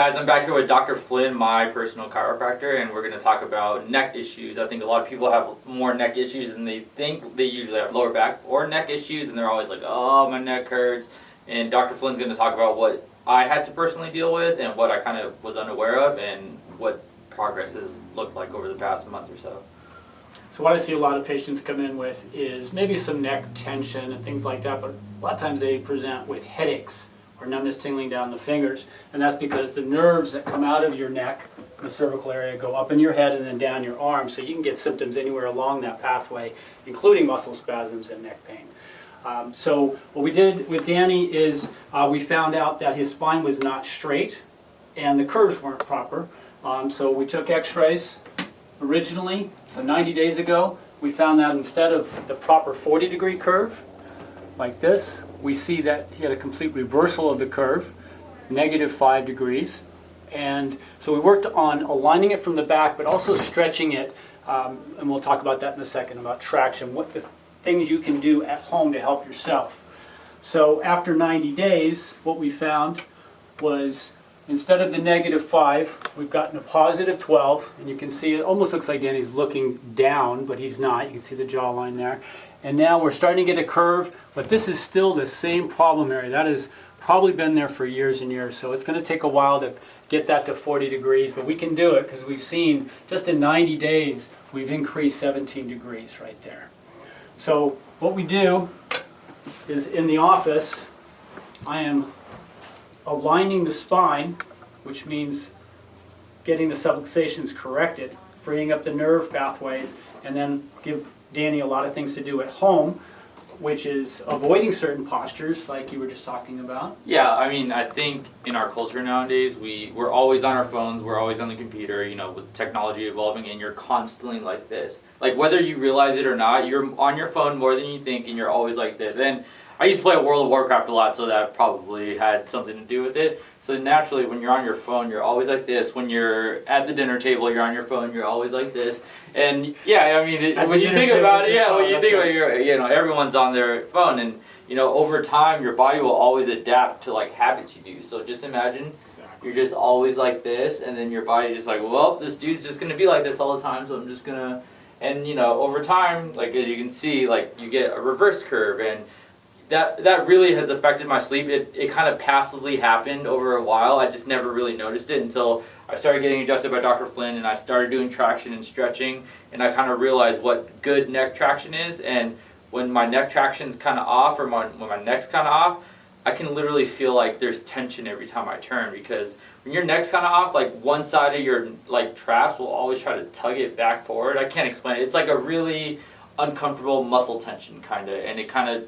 guys, I'm back here with Dr. Flynn, my personal chiropractor, and we're going to talk about neck issues. I think a lot of people have more neck issues than they think. They usually have lower back or neck issues, and they're always like, oh, my neck hurts. And Dr. Flynn's going to talk about what I had to personally deal with and what I kind of was unaware of and what progress has looked like over the past month or so. So what I see a lot of patients come in with is maybe some neck tension and things like that, but a lot of times they present with headaches or numbness tingling down the fingers, and that's because the nerves that come out of your neck, the cervical area, go up in your head and then down your arm, so you can get symptoms anywhere along that pathway, including muscle spasms and neck pain. So what we did with Danny is we found out that his spine was not straight and the curves weren't proper. So we took x-rays originally, so 90 days ago. We found that instead of the proper 40-degree curve, like this, we see that he had a complete reversal of the curve, -5 degrees. And so we worked on aligning it from the back, but also stretching it, and we'll talk about that in a second, about traction, what the things you can do at home to help yourself. So after 90 days, what we found was instead of the -5, we've gotten a +12, and you can see it almost looks like Danny's looking down, but he's not. You can see the jawline there. And now we're starting to get a curve, but this is still the same problem area. That has probably been there for years and years, so it's going to take a while to get that to 40 degrees, but we can do it because we've seen just in 90 days we've increased 17 degrees right there. So what we do is in the office, I am aligning the spine, which means getting the subluxations corrected, freeing up the nerve pathways, and then give Danny a lot of things to do at home, which is avoiding certain postures like you were just talking about. Yeah, I mean, I think in our culture nowadays, we're always on our phones, we're always on the computer, you know, with technology evolving, and you're constantly like this. Like, whether you realize it or not, you're on your phone more than you think, and you're always like this. And I used to play World of Warcraft a lot, so that probably had something to do with it. So naturally, when you're on your phone, you're always like this. When you're at the dinner table, you're on your phone, you're always like this. And yeah, I mean, when you think about it, yeah, when you think about it, you know, everyone's on their phone, and you know, over time, your body will always adapt to like habits you do. So just imagine you're just always like this, and then your body's just like, well, this dude's just gonna be like this all the time, so I'm just gonna, and you know, over time, like as you can see, like you get a reverse curve, and that really has affected my sleep. It kind of passively happened over a while. I just never really noticed it until I started getting adjusted by Dr. Flynn, and I started doing traction and stretching, and I kind of realized what good neck traction is. And when my neck traction's kind of off, or when my neck's kind of off, I can literally feel like there's tension every time I turn, because when your neck's kind of off, like one side of your like traps will always try to tug it back forward. I can't explain it. It's like a really uncomfortable muscle tension kind of, and it kind of,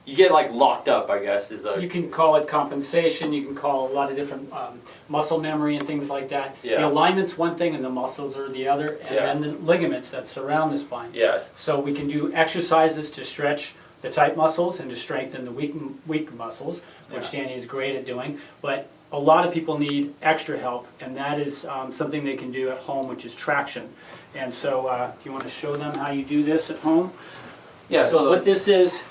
you get like locked up, I guess. You can call it compensation, you can call a lot of different muscle memory and things like that. Yeah. The alignment's one thing and the muscles are the other, and then the ligaments that surround the spine. Yes. So we can do exercises to stretch the tight muscles and to strengthen the weak muscles, which Danny is great at doing. But a lot of people need extra help, and that is something they can do at home, which is traction. And so do you want to show them how you do this at home? Yeah. So what this is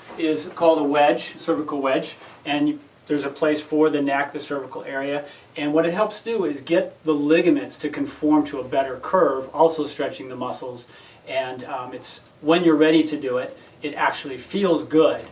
called a wedge, cervical wedge, and there's a place for the neck, the cervical area, and what it helps do is get the ligaments to conform to a better curve, also stretching the muscles, and it's when you're ready to do it, it actually feels good.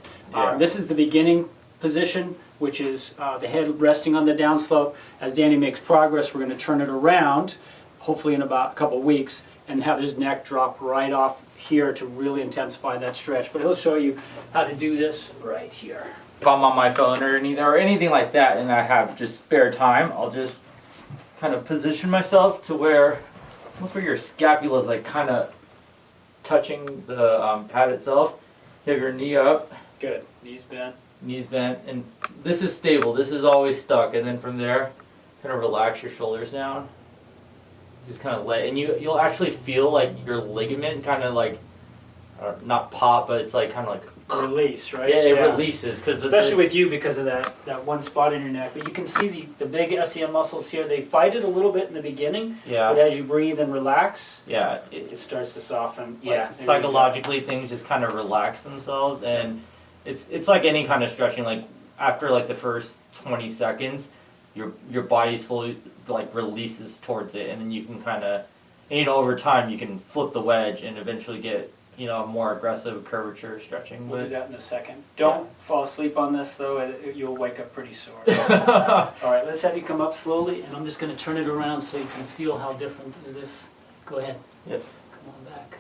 This is the beginning position, which is the head resting on the downslope. As Danny makes progress, we're going to turn it around, hopefully in about a couple weeks, and have his neck drop right off here to really intensify that stretch. But he'll show you how to do this right here. If I'm on my phone or anything like that, and I have just spare time, I'll just kind of position myself to where, almost where your scapula is like kind of touching the pad itself. You have your knee up. Good. Knees bent. Knees bent, and this is stable. This is always stuck, and then from there, kind of relax your shoulders down. Just kind of and you'll actually feel like your ligament kind of like, not pop, but it's like kind of like release, right? Yeah, it releases, because especially with you because of that one spot in your neck. But you can see the big SEM muscles here. They fight it a little bit in the beginning. Yeah. But as you breathe and relax, yeah, it starts to soften. Like psychologically, things just kind of relax themselves, and it's like any kind of stretching. Like after like the first 20 seconds, your body slowly like releases towards it, and then you can kind of, over time you can flip the wedge and eventually get a more aggressive curvature stretching. We'll do that in a second. Don't fall asleep on this though, you'll wake up pretty sore. All right, let's have you come up slowly, and I'm just going to turn it around so you can feel how different it is. Go ahead. Yep. Come on back.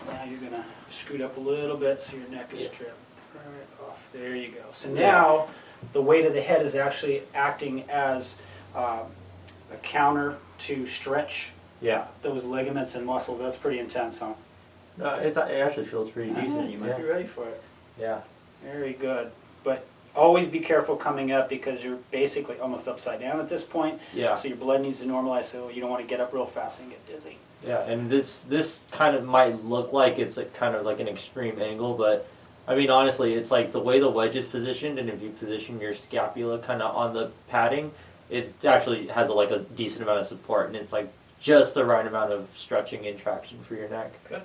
Now you're going to scoot up a little bit so your neck is tripped. Right off. There you go. So now the weight of the head is actually acting as a counter to stretch those ligaments and muscles. That's pretty intense, huh? It actually feels pretty decent. You might be ready for it. Yeah. Very good. But always be careful coming up because you're basically almost upside down at this point. Yeah. So your blood needs to normalize, so you don't want to get up real fast and get dizzy. Yeah, and this kind of might look like it's kind of like an extreme angle, but I mean honestly, it's like the way the wedge is positioned, and if you position your scapula kind of on the padding, it actually has like a decent amount of support, and it's like just the right amount of stretching and traction for your neck. Good.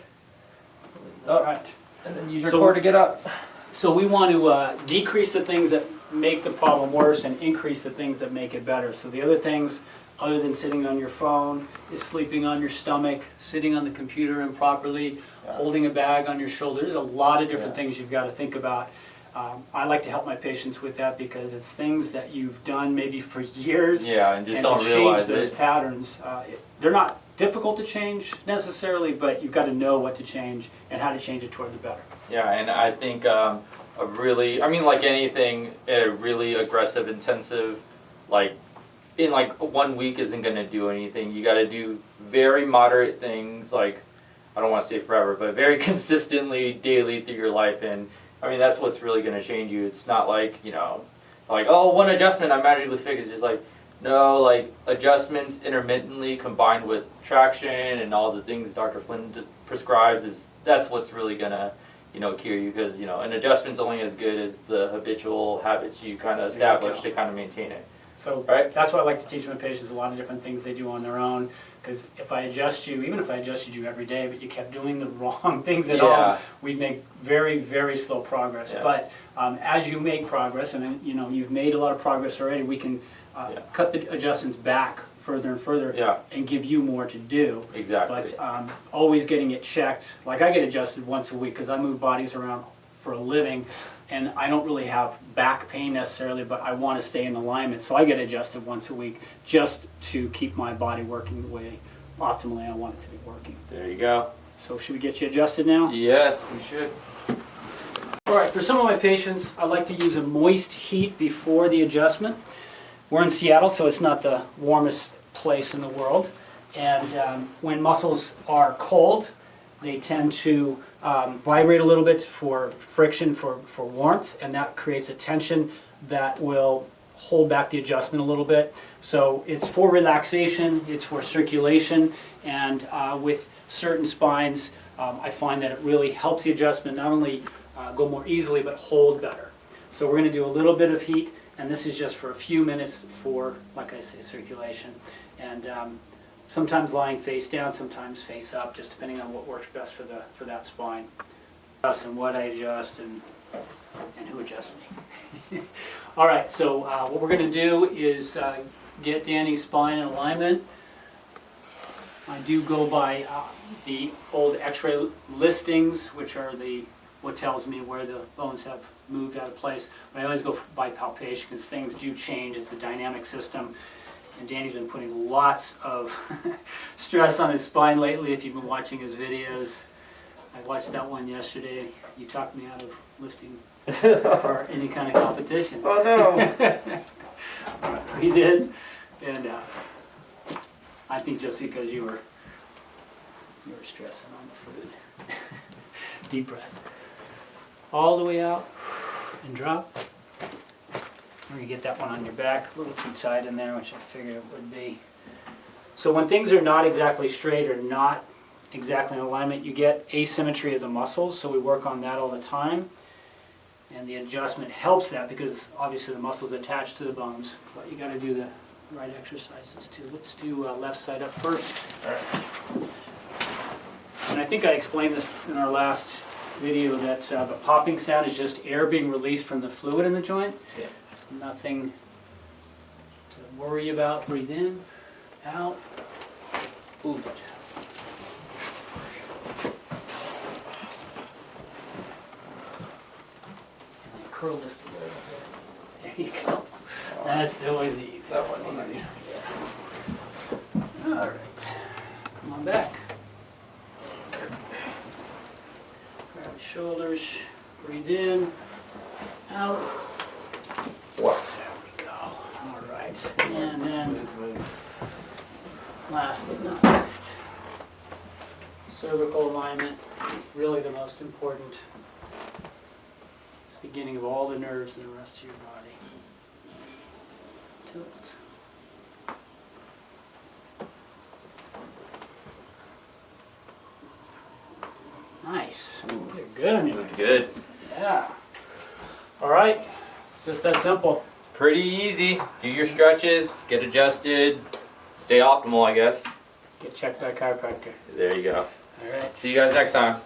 All right. And then use your core to get up. So we want to decrease the things that make the problem worse and increase the things that make it better. So the other things, other than sitting on your phone, is sleeping on your stomach, sitting on the computer improperly, holding a bag on your shoulder. There's a lot of different things you've got to think about. I like to help my patients with that because it's things that you've done maybe for years. Yeah, and just and don't to realize change those it. patterns. They're not difficult to change necessarily, but you've got to know what to change and how to change it toward the better. Yeah, and I think like anything, a really aggressive, intensive, in 1 week isn't going to do anything. You got to do very moderate things, like, I don't want to say forever, but very consistently, daily through your life. And I mean, that's what's really going to change you. It's not like, oh, one adjustment, I magically fix. It's just like, no, like adjustments intermittently combined with traction and all the things Dr. Flynn prescribes that's what's really going to cure you, because an adjustment's only as good as the habitual habits you kind of establish to kind of maintain it. So right? That's what I like to teach my patients, a lot of different things they do on their own, because if I adjust you, even if I adjusted you every day, but you kept doing the wrong things at all, we'd make very, very slow progress. Yeah. But as you make progress, and you've made a lot of progress already, we can cut the adjustments back further and further and give you more to do. Exactly. But always getting it checked. Like I get adjusted once a week because I move bodies around for a living, and I don't really have back pain necessarily, but I want to stay in alignment, so I get adjusted once a week just to keep my body working the way optimally I want it to be working. There you go. So should we get you adjusted now? Yes, we should. All right, for some of my patients, I like to use a moist heat before the adjustment. We're in Seattle, so it's not the warmest place in the world. And when muscles are cold, they tend to vibrate a little bit for friction, for warmth, and that creates a tension that will hold back the adjustment a little bit. So it's for relaxation, it's for circulation, and with certain spines, I find that it really helps the adjustment not only go more easily, but hold better. So we're going to do a little bit of heat, and this is just for a few minutes for, like I say, circulation. And sometimes lying face down, sometimes face up, just depending on what works best for that spine. And what I adjust and who adjusts me. All right, so what we're going to do is get Danny's spine in alignment. I do go by the old x-ray listings, which are what tells me where the bones have moved out of place. But I always go by palpation because things do change. It's a dynamic system. And Danny's been putting lots of stress on his spine lately, if you've been watching his videos. I watched that one yesterday. You talked me out of lifting for any kind of competition. Oh no! He did. And I think just because you were stressing on the food. Deep breath. All the way out and drop. We're going to get that one on your back, a little too tight in there, which I figured it would be. So when things are not exactly straight or not exactly in alignment, you get asymmetry of the muscles, so we work on that all the time. And the adjustment helps that because obviously the muscles are attached to the bones, but you got to do the right exercises too. Let's do left side up first. All right. And I think I explained this in our last video that the popping sound is just air being released from the fluid in the joint. Yeah. Nothing worry about. Breathe in, out. Ooh, good. And then curl just a little bit. There you go. That's always easy. That one easy. All right. Come on back. Grab your shoulders. Breathe in, out. Wow. There we go. All right. And then, last but not least, cervical alignment, really the most important. It's the beginning of all the nerves in the rest of your body. Tilt. Nice. You're good on you. That's good. Yeah. All right. Just that simple. Pretty easy. Do your stretches, get adjusted, stay optimal, I guess. Get checked by a chiropractor. There you go. All right. See you guys next time.